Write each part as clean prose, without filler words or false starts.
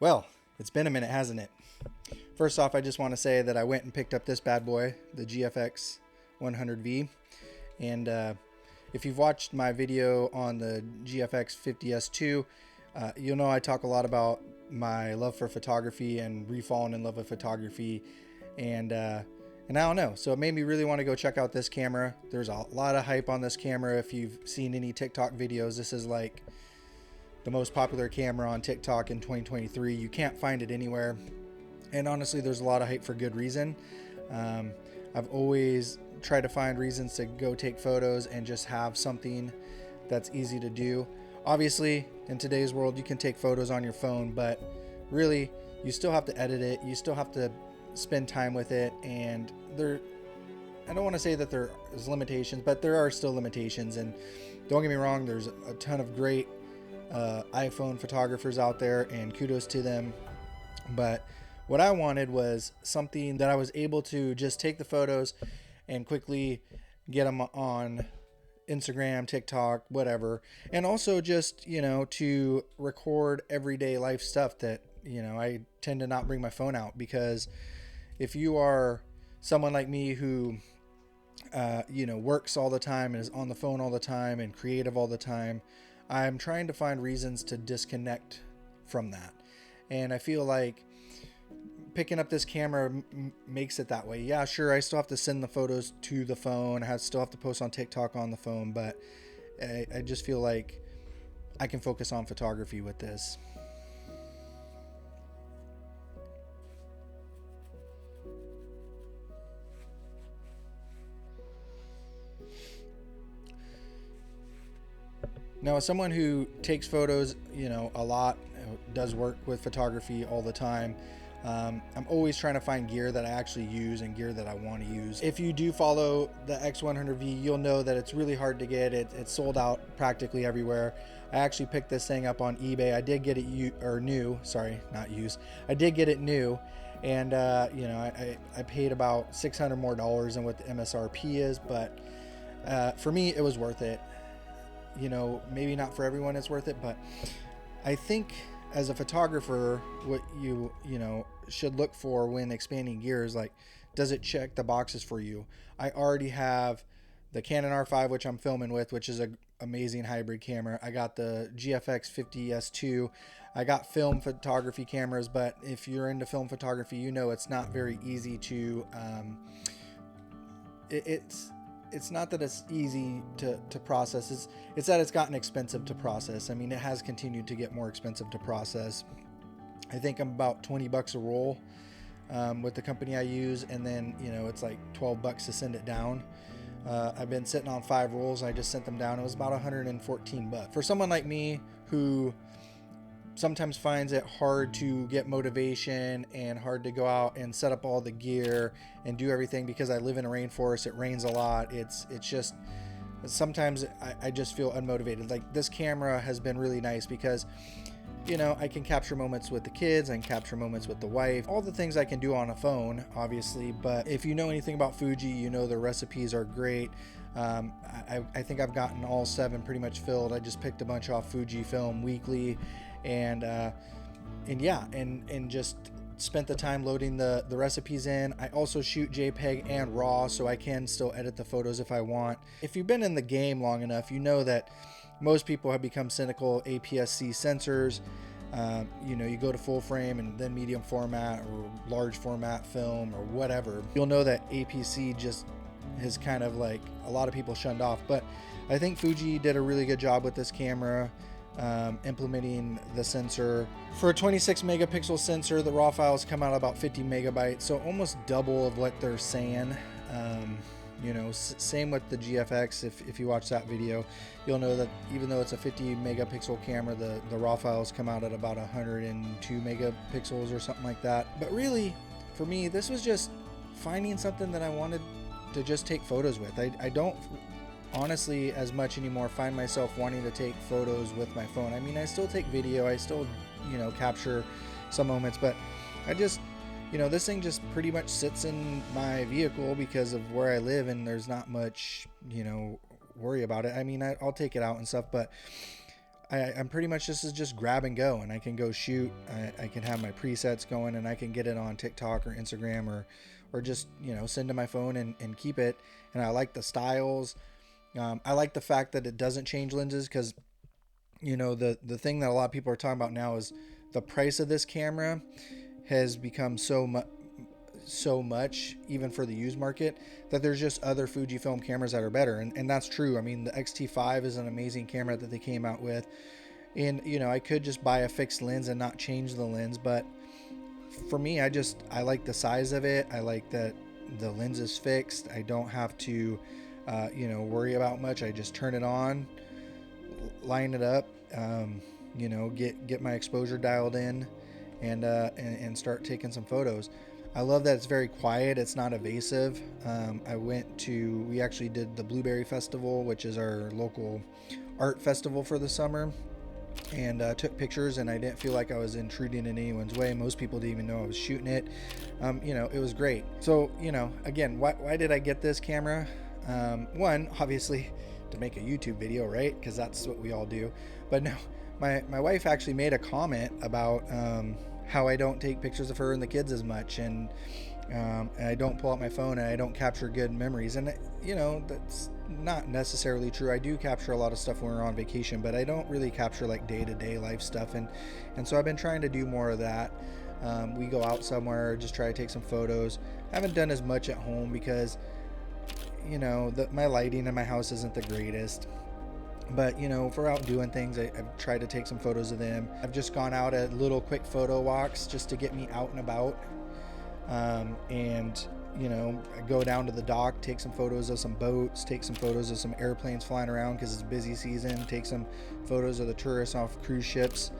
Well, it's been a minute, hasn't it? First off, I just want to say that I went and picked up this bad boy, the GFX 100v. And if you've watched my video on the GFX 50S2, you'll know I talk a lot about my love for photography and re-falling in love with photography. And I don't know. So it made me really want to go check out this camera. There's a lot of hype on this camera. If you've seen any TikTok videos, this is like the most popular camera on TikTok in 2023. You can't find it anywhere. And honestly, there's a lot of hype for good reason. I've always tried to find reasons to go take photos and just have something that's easy to do. Obviously, in today's world, you can take photos on your phone, but really, you still have to edit it. You still have to spend time with it. And I don't want to say that there's limitations, but there are still limitations. And don't get me wrong, there's a ton of great iPhone photographers out there, and kudos to them. But what I wanted was something that I was able to just take the photos and quickly get them on Instagram, TikTok, whatever. And also just, to record everyday life stuff that, I tend to not bring my phone out, because if you are someone like me who, works all the time and is on the phone all the time and creative all the time, I'm trying to find reasons to disconnect from that. And I feel like picking up this camera makes it that way. Yeah, sure, I still have to send the photos to the phone. I still have to post on TikTok on the phone, but I just feel like I can focus on photography with this. Now, as someone who takes photos, a lot, does work with photography all the time, I'm always trying to find gear that I actually use and gear that I want to use. If you do follow the X100v, you'll know that it's really hard to get. It's sold out practically everywhere. I actually picked this thing up on eBay. I did get it new. Sorry, not used. I did get it new, and I paid about $600 more than what the MSRP is, but for me, it was worth it. Maybe not for everyone it's worth it, but I think as a photographer, what you should look for when expanding gear is, like, does it check the boxes for you? I already have the Canon R5, which I'm filming with, which is an amazing hybrid camera. I got the GFX 50S2. I got film photography cameras, but if you're into film photography, it's not very easy to it's not that it's easy to process. It's that it's gotten expensive to process. I mean, it has continued to get more expensive to process. I think I'm about $20 a roll with the company I use, and then it's like $12 to send it down. I've been sitting on 5 rolls. I just sent them down. It was about $114. For someone like me who sometimes finds it hard to get motivation and hard to go out and set up all the gear and do everything, because I live in a rainforest, it rains a lot. It's just, sometimes I just feel unmotivated. Like, this camera has been really nice because, I can capture moments with the kids, I can capture moments with the wife, all the things I can do on a phone, obviously. But if you know anything about Fuji, the recipes are great. I think I've gotten all 7 pretty much filled. I just picked a bunch off Fuji Film Weekly, and just spent the time loading the recipes in. I also shoot JPEG and RAW, so I can still edit the photos if I want. If you've been in the game long enough, you know that most people have become cynical APS-C sensors. You go to full frame and then medium format or large format film or whatever. You'll know that APS-C just has kind of, like, a lot of people shunned off. But I think Fuji did a really good job with this camera, implementing the sensor. For a 26 megapixel sensor, the raw files come out about 50 megabytes, so almost double of what they're saying. Same with the GFX. If you watch that video, you'll know that even though it's a 50 megapixel camera, the raw files come out at about 102 megapixels or something like that. But really, for me, this was just finding something that I wanted to just take photos with. I don't honestly as much anymore find myself wanting to take photos with my phone. I mean, I still take video, I still capture some moments, but I just this thing just pretty much sits in my vehicle because of where I live, and there's not much worry about it. I mean, I'll take it out and stuff, but I'm pretty much, this is just grab and go, and I can go shoot. I can have my presets going, and I can get it on TikTok or Instagram, or just, you know, send to my phone and keep it. And I like the styles. I like the fact that it doesn't change lenses, because, you know, the thing that a lot of people are talking about now is the price of this camera has become so much, even for the used market, that there's just other Fujifilm cameras that are better. And that's true. I mean, the X-T5 is an amazing camera that they came out with. And, you know, I could just buy a fixed lens and not change the lens. But for me, I like the size of it. I like that the lens is fixed. I don't have to, you know, worry about much. I just turn it on, line it up, you know, get my exposure dialed in, and start taking some photos. I love that it's very quiet. It's not evasive. We actually did the Blueberry Festival, which is our local art festival for the summer, and took pictures, and I didn't feel like I was intruding in anyone's way. Most people didn't even know I was shooting it. You know, it was great. So, you know, again, why did I get this camera? One, obviously, to make a YouTube video, right? Because that's what we all do. But no, my wife actually made a comment about how I don't take pictures of her and the kids as much, and I don't pull out my phone, and I don't capture good memories. And, you know, that's not necessarily true. I do capture a lot of stuff when we're on vacation, but I don't really capture like day-to-day life stuff. And so I've been trying to do more of that. We go out somewhere, just try to take some photos. I haven't done as much at home because, you know, my lighting in my house isn't the greatest. But, you know, if we're out doing things, I've tried to take some photos of them. I've just gone out at little quick photo walks just to get me out and about. And, you know, I go down to the dock, take some photos of some boats, take some photos of some airplanes flying around because it's busy season, take some photos of the tourists off cruise ships.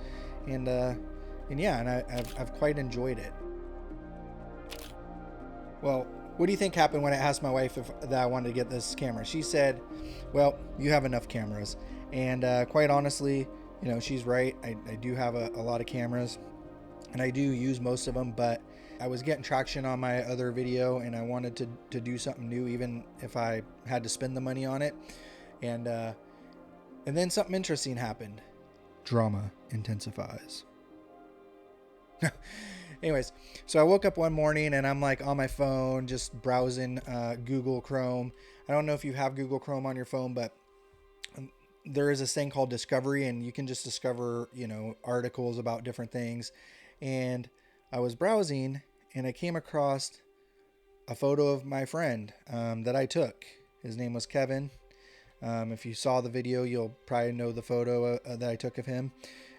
And I've quite enjoyed it. Well, what do you think happened when I asked my wife that I wanted to get this camera? She said, well, you have enough cameras. And quite honestly, you know, she's right. I do have a lot of cameras, and I do use most of them, but I was getting traction on my other video, and I wanted to do something new, even if I had to spend the money on it. And then something interesting happened. Drama intensifies. Anyways, so I woke up one morning and I'm like on my phone, just browsing Google Chrome. I don't know if you have Google Chrome on your phone, but there is this thing called Discovery, and you can just discover, you know, articles about different things. And I was browsing, and I came across a photo of my friend that I took. His name was Kevin. If you saw the video, you'll probably know the photo that I took of him.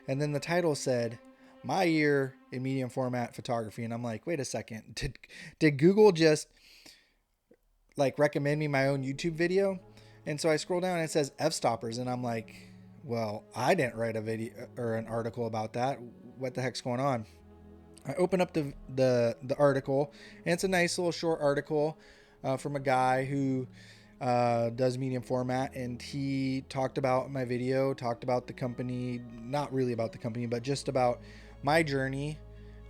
And then the title said, "My year in medium format photography." And I'm like, wait a second, did Google just like recommend me my own YouTube video? And so I scroll down and it says f-stoppers, and I'm like, well, I didn't write a video or an article about that. What the heck's going on? I open up the article, and it's a nice little short article from a guy who does medium format, and he talked about my video, talked about the company, not really about the company, but just about my journey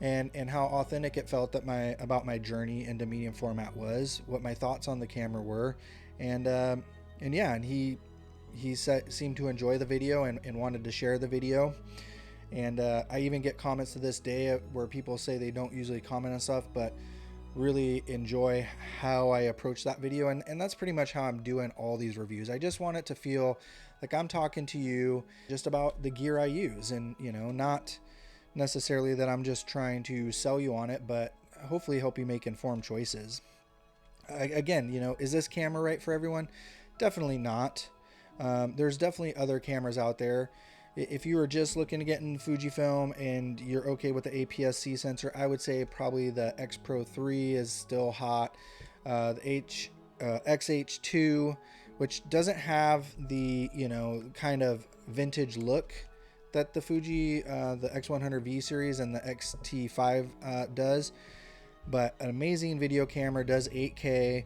and how authentic it felt about my journey into medium format was, what my thoughts on the camera were, and he seemed to enjoy the video and wanted to share the video. And I even get comments to this day where people say they don't usually comment on stuff, but really enjoy how I approach that video. And that's pretty much how I'm doing all these reviews. I just want it to feel like I'm talking to you just about the gear I use, and, you know, not necessarily that I'm just trying to sell you on it, but hopefully help you make informed choices. Again, you know, is this camera right for everyone? Definitely not. There's definitely other cameras out there. If you were just looking to get in Fujifilm and you're okay with the APS-C sensor, I would say probably the X Pro 3 is still hot. The XH2, which doesn't have the, you know, kind of vintage look that the Fuji, the X100v series and the X-T5 does, but an amazing video camera, does 8K.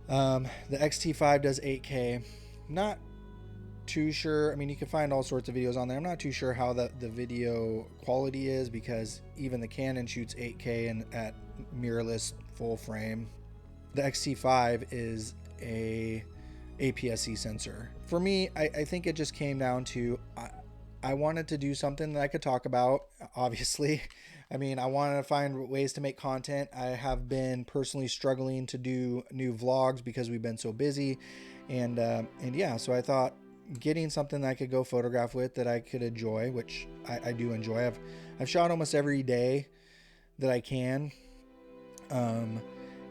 The X-T5 does 8K. Not too sure. I mean, you can find all sorts of videos on there. I'm not too sure how the video quality is, because even the Canon shoots 8K and at mirrorless full frame. The X-T5 is a APS-C sensor. For me, I think it just came down to I wanted to do something that I could talk about, obviously. I mean, I wanted to find ways to make content. I have been personally struggling to do new vlogs because we've been so busy. And yeah, so I thought getting something that I could go photograph with that I could enjoy, which I do enjoy. I've shot almost every day that I can.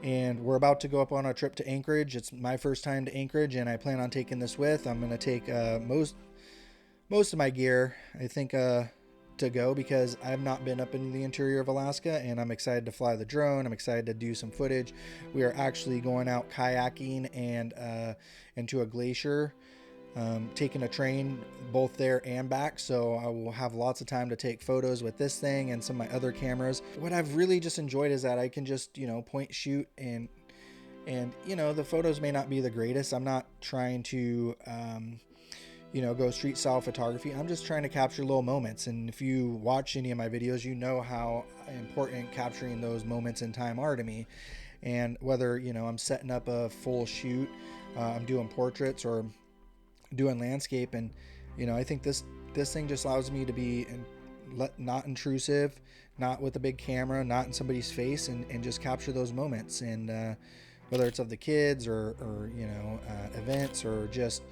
And we're about to go up on a trip to Anchorage. It's my first time to Anchorage, and I plan on taking this with. I'm going to take most of my gear, I think, to go, because I've not been up in the interior of Alaska, and I'm excited to fly the drone. I'm excited to do some footage. We are actually going out kayaking and into a glacier, taking a train both there and back, so I will have lots of time to take photos with this thing and some of my other cameras. What I've really just enjoyed is that I can just, you know, point, shoot, and you know, the photos may not be the greatest. I'm not trying to you know, go street style photography. I'm just trying to capture little moments. And if you watch any of my videos, you know how important capturing those moments in time are to me. And whether, you know, I'm setting up a full shoot, I'm doing portraits or doing landscape, and you know, I think this thing just allows me to be not intrusive, not with a big camera, not in somebody's face, and just capture those moments. And whether it's of the kids or you know, events, or just,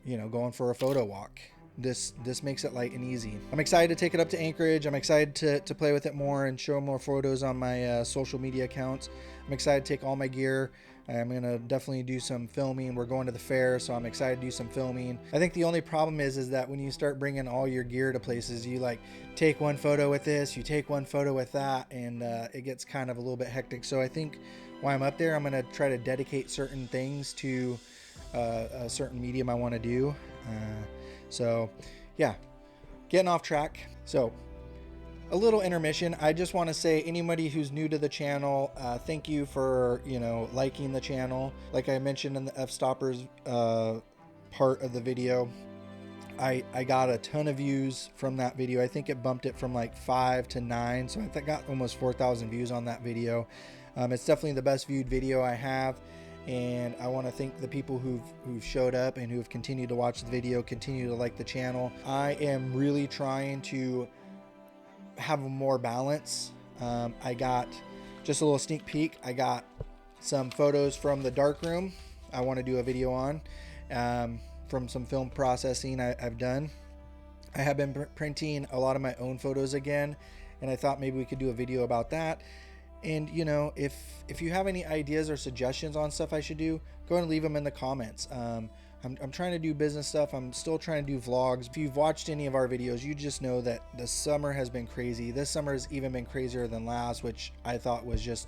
you know, going for a photo walk. This makes it light and easy. I'm excited to take it up to Anchorage. I'm excited to play with it more and show more photos on my social media accounts. I'm excited to take all my gear. I'm going to definitely do some filming. We're going to the fair, so I'm excited to do some filming. I think the only problem is that when you start bringing all your gear to places, you like take one photo with this, you take one photo with that, and it gets kind of a little bit hectic. So I think while I'm up there, I'm going to try to dedicate certain things to a certain medium I want to do. So yeah, getting off track. So a little intermission. I just want to say, anybody who's new to the channel, thank you for, you know, liking the channel. Like I mentioned in the f-stoppers part of the video, I got a ton of views from that video. I think it bumped it from like 5 to 9, so I got almost 4,000 views on that video. It's definitely the best viewed video I have. And I want to thank the people who've showed up and who've continued to watch the video, continue to like the channel. I am really trying to have more balance. I got just a little sneak peek. I got some photos from the darkroom I want to do a video on, from some film processing I've done. I have been printing a lot of my own photos again, and I thought maybe we could do a video about that. And you know, if you have any ideas or suggestions on stuff I should do, go ahead and leave them in the comments. I'm trying to do business stuff. I'm still trying to do vlogs. If you've watched any of our videos, you just know that the summer has been crazy. This summer has even been crazier than last, which I thought was just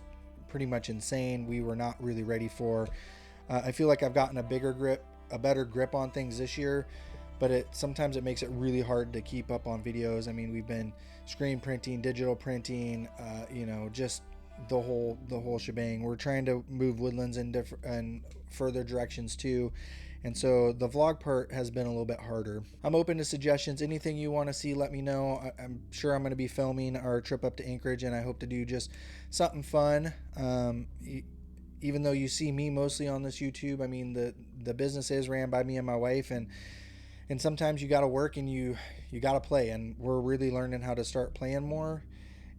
pretty much insane. We were not really ready for. I feel like I've gotten a better grip on things this year, but sometimes it makes it really hard to keep up on videos. I mean, we've been screen printing, digital printing, you know, just the whole shebang. We're trying to move Woodlands in different and further directions too, and so the vlog part has been a little bit harder. I'm open to suggestions. Anything you want to see, let me know. I'm sure I'm going to be filming our trip up to Anchorage, and I hope to do just something fun. Even though you see me mostly on this YouTube, I mean, the business is ran by me and my wife, and sometimes you got to work and you got to play, and we're really learning how to start playing more.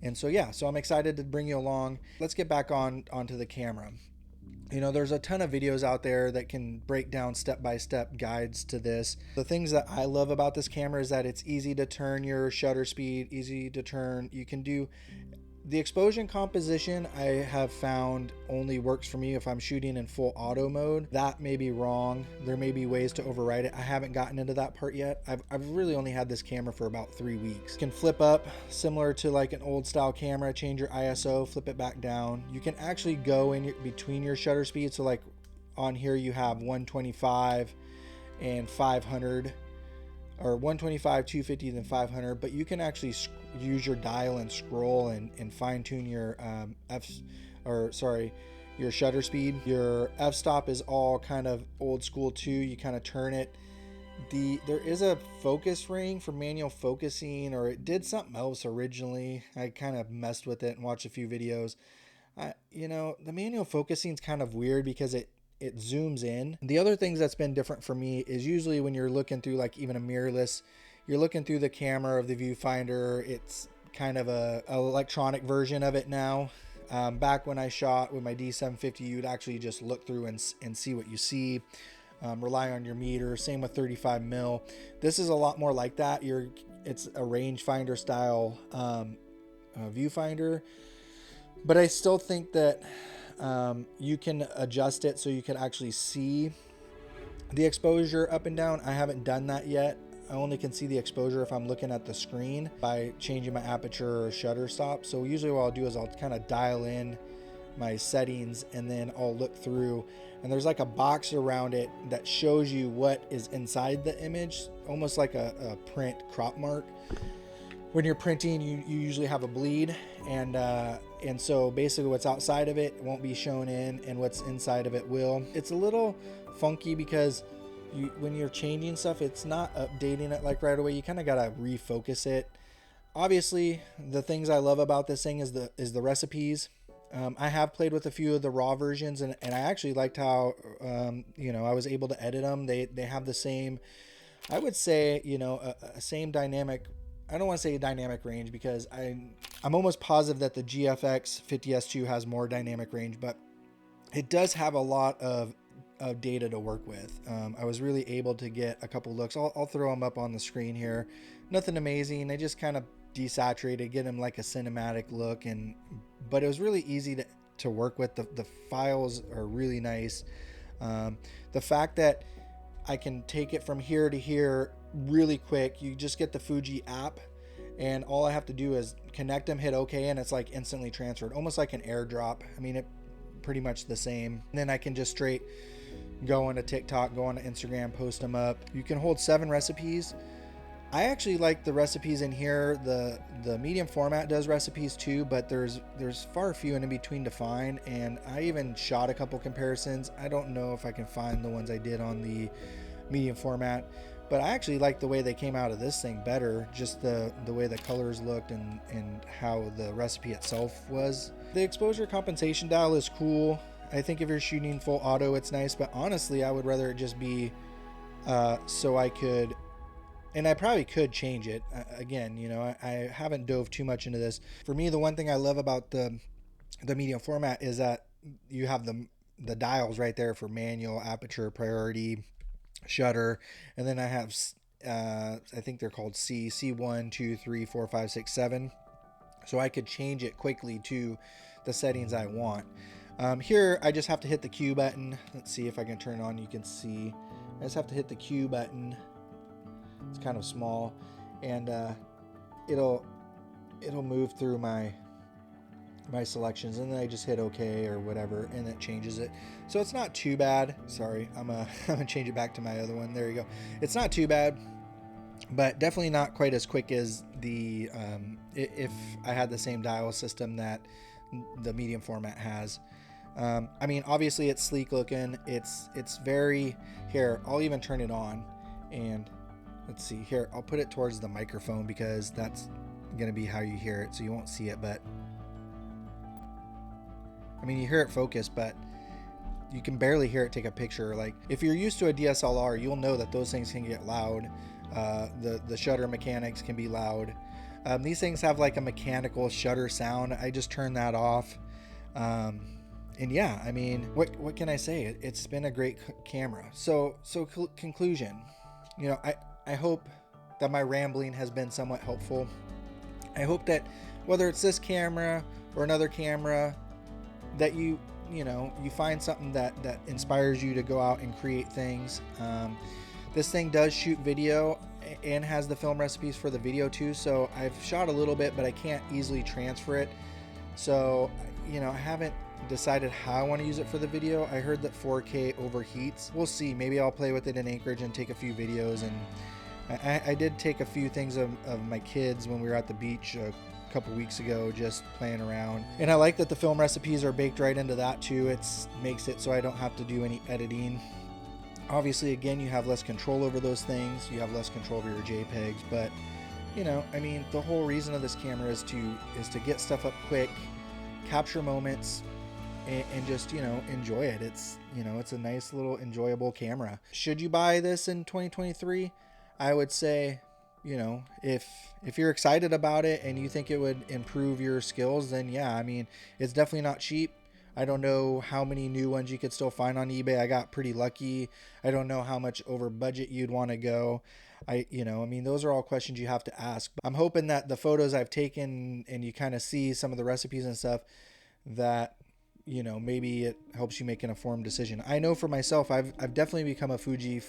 And so yeah, so I'm excited to bring you along. Let's get back onto the camera. You know, there's a ton of videos out there that can break down step-by-step guides to this. The things that I love about this camera is that it's easy to turn your shutter speed, easy to turn. You can do the exposure composition. I have found only works for me if I'm shooting in full auto mode. That may be wrong. There may be ways to override it. I haven't gotten into that part yet. I've really only had this camera for about 3 weeks. You can flip up similar to like an old style camera, change your ISO, flip it back down. You can actually go in between your shutter speeds. So like on here you have 125 and 500, or 125, 250, then 500, but you can actually use your dial and scroll and fine tune your your shutter speed. Your f-stop is all kind of old school too. You kind of turn it. There is a focus ring for manual focusing, or it did something else originally. I kind of messed with it and watched a few videos. You know, the manual focusing is kind of weird because it zooms in. The other things that's been different for me is usually when you're looking through like even a mirrorless, you're looking through the camera of the viewfinder. It's kind of a electronic version of it now. Back when I shot with my D750, you'd actually just look through and see what you see. Rely on your meter. Same with 35 mil. This is a lot more like that. It's a rangefinder style viewfinder, but I still think that you can adjust it so you can actually see the exposure up and down. I haven't done that yet. I only can see the exposure if I'm looking at the screen by changing my aperture or shutter stop. So usually what I'll do is I'll kind of dial in my settings and then I'll look through, and there's like a box around it that shows you what is inside the image, almost like a print crop mark. When you're printing, you usually have a bleed, and so basically what's outside of it won't be shown in, and what's inside of it will. It's a little funky because when you're changing stuff, it's not updating it like right away. You kind of gotta refocus it. Obviously, the things I love about this thing is the recipes. I have played with a few of the raw versions, and I actually liked how I was able to edit them. They have the same, I would say, a same dynamic. I don't want to say dynamic range because I'm almost positive that the GFX 50S2 has more dynamic range, but it does have a lot of data to work with. I was really able to get a couple looks. I'll throw them up on the screen here. Nothing amazing. I just kind of desaturated, get them like a cinematic look, but it was really easy to work with. The files are really nice. The fact that I can take it from here to here really quick. You just get the Fuji app, and all I have to do is connect them, hit OK, and it's like instantly transferred, almost like an airdrop. I mean, it pretty much the same. And then I can just straight go on to TikTok, go on to Instagram, post them up. You can hold 7 recipes. I actually like the recipes in here. The medium format does recipes too, but there's far few and in between to find, and I even shot a couple comparisons. I don't know if I can find the ones I did on the medium format, but I actually like the way they came out of this thing better, just the way the colors looked and how the recipe itself was. The exposure compensation dial is cool. I think if you're shooting full auto, it's nice, but honestly, I would rather it just be so I could, and I probably could change it. Again, I haven't dove too much into this. For me, the one thing I love about the medium format is that you have the dials right there for manual, aperture, priority, shutter, and then I have I think they're called C1, 2, 3, 4, 5, 6, 7, so I could change it quickly to the settings I want. Here I just have to hit the Q button. Let's see if I can turn it on. You can see I just have to hit the Q button. It's kind of small, and it'll move through my selections, and then I just hit OK or whatever, and it changes it. So it's not too bad. Sorry, I'm gonna change it back to my other one. There you go. It's not too bad, but definitely not quite as quick as the if I had the same dial system that the medium format has. I mean, obviously it's sleek looking. It's very, here, I'll even turn it on, and let's see here, I'll put it towards the microphone because that's gonna be how you hear it, so you won't see it, but I mean, you hear it focus, but you can barely hear it take a picture. Like if you're used to a DSLR, you'll know that those things can get loud. The shutter mechanics can be loud. These things have like a mechanical shutter sound. I just turned that off. And yeah, I mean, what can I say? It's been a great camera. So conclusion, I hope that my rambling has been somewhat helpful. I hope that whether it's this camera or another camera, that you find something that inspires you to go out and create things. This thing does shoot video and has the film recipes for the video too, so I've shot a little bit, but I can't easily transfer it. So I haven't decided how I want to use it for the video. I heard that 4K overheats. We'll see. Maybe I'll play with it in Anchorage and take a few videos. And I did take a few things of my kids when we were at the beach a couple weeks ago, just playing around. And I like that the film recipes are baked right into that too. It makes it so I don't have to do any editing. Obviously, again, you have less control over those things. You have less control over your JPEGs, but I mean, the whole reason of this camera is to get stuff up quick, capture moments, and just enjoy it. It's it's a nice little enjoyable camera. Should you buy this in 2023? I would say you know, if you're excited about it and you think it would improve your skills, then yeah, I mean, it's definitely not cheap. I don't know how many new ones you could still find on eBay. I got pretty lucky. I don't know how much over budget you'd want to go. I mean, those are all questions you have to ask. I'm hoping that the photos I've taken and you kind of see some of the recipes and stuff, that, you know, maybe it helps you make an informed decision. I know for myself, I've definitely become a Fuji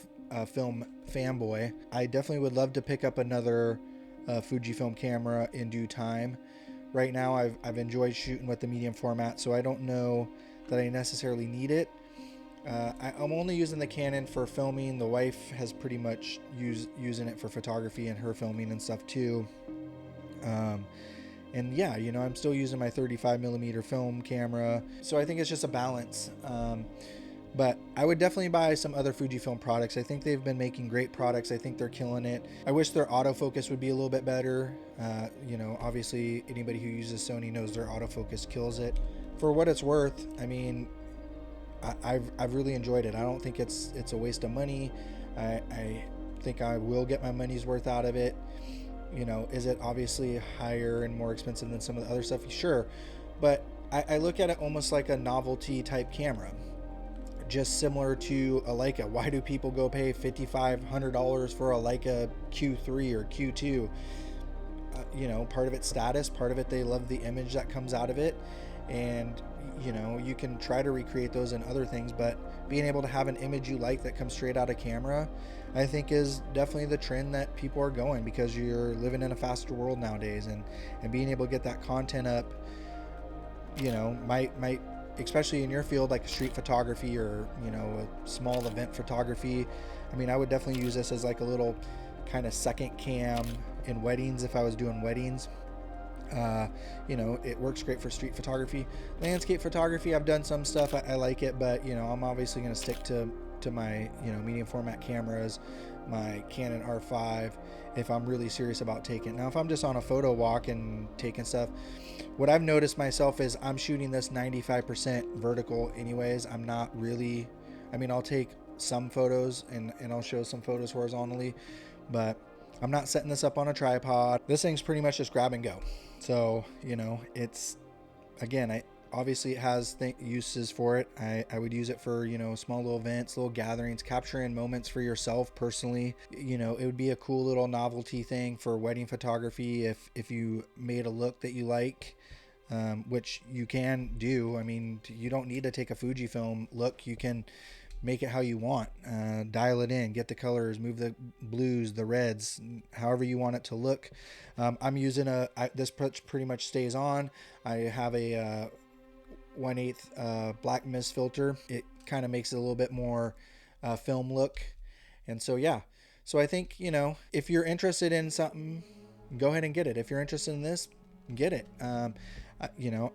film fanboy. I definitely would love to pick up another Fujifilm camera in due time. Right now, I've enjoyed shooting with the medium format, so I don't know that I necessarily need it. I'm only using the Canon for filming. The wife has pretty much using it for photography and her filming and stuff too. And yeah, you know, I'm still using my 35mm film camera, so I think it's just a balance. But I would definitely buy some other Fujifilm products. I think they've been making great products. I think they're killing it. I wish their autofocus would be a little bit better. You know, obviously anybody who uses Sony knows their autofocus kills it. For what it's worth, I mean, I've really enjoyed it. I don't think it's a waste of money. I think I will get my money's worth out of it. You know, is it obviously higher and more expensive than some of the other stuff? Sure. But I look at it almost like a novelty type camera, just similar to a Leica. Why do people go pay $5,500 for a Leica Q3 or Q2? You know, part of it's status, part of it they love the image that comes out of it. And, you know, you can try to recreate those in other things, but being able to have an image you like that comes straight out of camera, I think is definitely the trend that people are going, because you're living in a faster world nowadays, and being able to get that content up, you know, might especially in your field, like street photography or, you know, a small event photography. I mean, I would definitely use this as like a little kind of second cam in weddings if I was doing weddings. You know, it works great for street photography. Landscape photography, I've done some stuff, I like it, but, you know, I'm obviously going to stick to my, you know, medium format cameras, my Canon R5, if I'm really serious about taking. Now, if I'm just on a photo walk and taking stuff, what I've noticed myself is I'm shooting this 95% vertical anyways. I'm not really, I mean, I'll take some photos and I'll show some photos horizontally, but I'm not setting this up on a tripod. This thing's pretty much just grab and go. So, you know, it's, again, obviously it has uses for it. I would use it for, you know, small little events, little gatherings, capturing moments for yourself personally. You know, it would be a cool little novelty thing for wedding photography if you made a look that you like, which you can do. I mean, you don't need to take a Fujifilm look. You can make it how you want, dial it in, get the colors, move the blues, the reds, however you want it to look. I'm using this pretty much stays on. I have a 1/8 black mist filter. It kind of makes it a little bit more film look. And so, yeah. So I think, you know, if you're interested in something, go ahead and get it. If you're interested in this, get it. You know,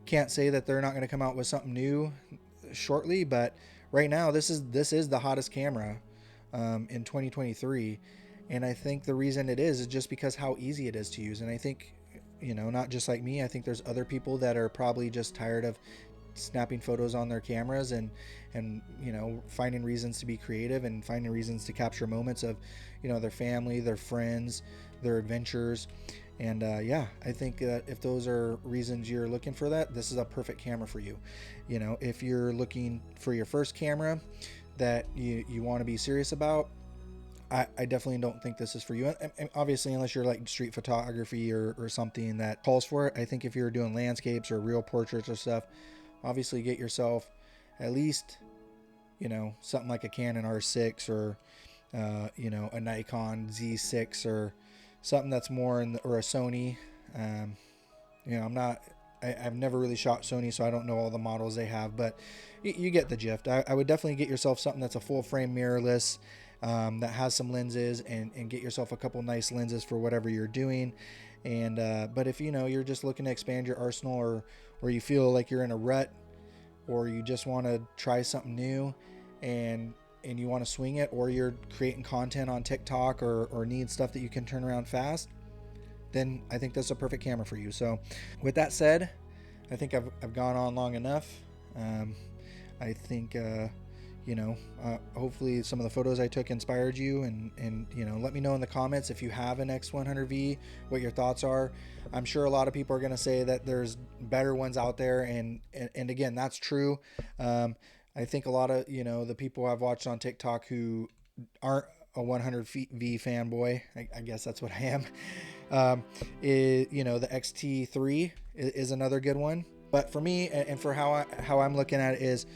can't say that they're not going to come out with something new shortly, but right now this is the hottest camera in 2023. And I think the reason it is just because how easy it is to use. And I think, you know, not just like me, I think there's other people that are probably just tired of snapping photos on their cameras and you know, finding reasons to be creative and finding reasons to capture moments of, you know, their family, their friends, their adventures. And yeah, I think that if those are reasons you're looking for that, this is a perfect camera for you. You know, if you're looking for your first camera that you want to be serious about, I definitely don't think this is for you. And obviously, unless you're like street photography or something that calls for it. I think if you're doing landscapes or real portraits or stuff, obviously get yourself at least, you know, something like a Canon R6 or, you know, a Nikon Z6 or something that's more or a Sony. You know, I've never really shot Sony, so I don't know all the models they have, but you get the gist. I would definitely get yourself something that's a full frame mirrorless, that has some lenses, and get yourself a couple nice lenses for whatever you're doing. And but if, you know, you're just looking to expand your arsenal, or you feel like you're in a rut, or you just want to try something new and you want to swing it, or you're creating content on TikTok or need stuff that you can turn around fast, then I think that's a perfect camera for you. So with that said, I think I've gone on long enough. I think hopefully some of the photos I took inspired you, and let me know in the comments if you have an X100V, what your thoughts are. I'm sure a lot of people are going to say that there's better ones out there, and again, that's true. I think a lot of the people I've watched on TikTok who aren't a 100V fanboy, I guess that's what I am, the XT3 is another good one. But for me, and for how I'm looking at it, is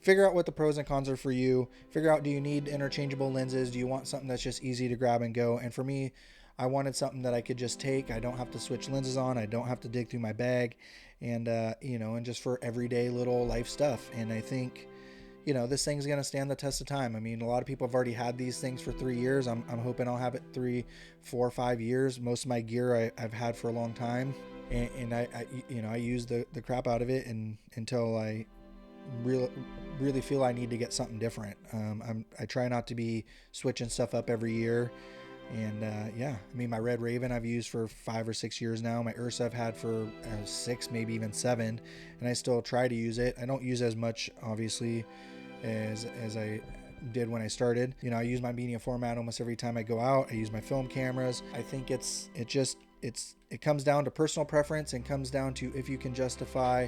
figure out what the pros and cons are for you. Figure out, do you need interchangeable lenses? Do you want something that's just easy to grab and go? And for me, I wanted something that I could just take. I don't have to switch lenses on. I don't have to dig through my bag, and and just for everyday little life stuff. And I think this thing's going to stand the test of time. I mean, a lot of people have already had these things for 3 years. I'm hoping I'll have it 3, 4, 5 years. Most of my gear I've had for a long time, and I use the crap out of it until I really feel I need to get something different. I try not to be switching stuff up every year. And yeah, I mean, my Red Raven I've used for 5 or 6 years now. My Ursa I've had for 6, maybe even 7, and I still try to use it. I don't use as much, obviously, as I did when I started. I use my media format almost every time I go out. I use my film cameras. I think it comes down to personal preference, and comes down to if you can justify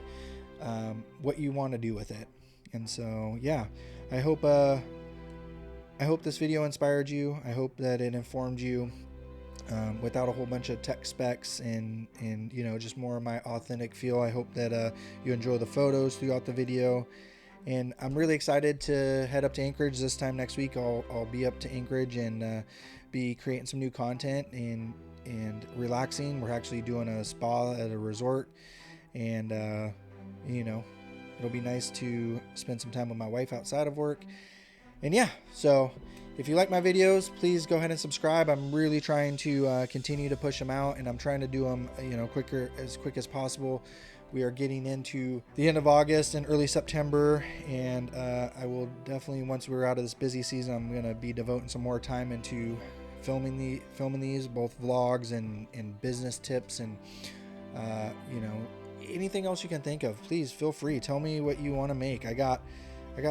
what you want to do with it. And so yeah, I hope this video inspired you. I hope that it informed you without a whole bunch of tech specs, and just more of my authentic feel. I hope that you enjoy the photos throughout the video. And I'm really excited to head up to Anchorage this time next week. I'll be up to Anchorage and be creating some new content and relaxing. We're actually doing a spa at a resort, and it'll be nice to spend some time with my wife outside of work. And yeah, so if you like my videos, please go ahead and subscribe. I'm really trying to continue to push them out, and I'm trying to do them quick as possible. We are getting into the end of August and early September, and I will definitely, once we're out of this busy season, I'm going to be devoting some more time into filming these, both vlogs and business tips, and anything else you can think of. Please feel free. Tell me what you want to make. I got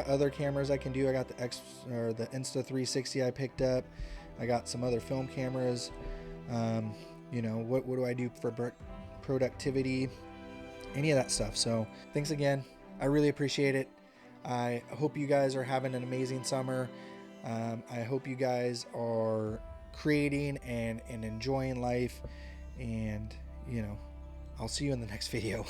other cameras I can do. I got the Insta360 I picked up. I got some other film cameras. What do I do for productivity? Any of that stuff. So thanks again. I really appreciate it. I hope you guys are having an amazing summer. I hope you guys are creating and enjoying life. And I'll see you in the next video.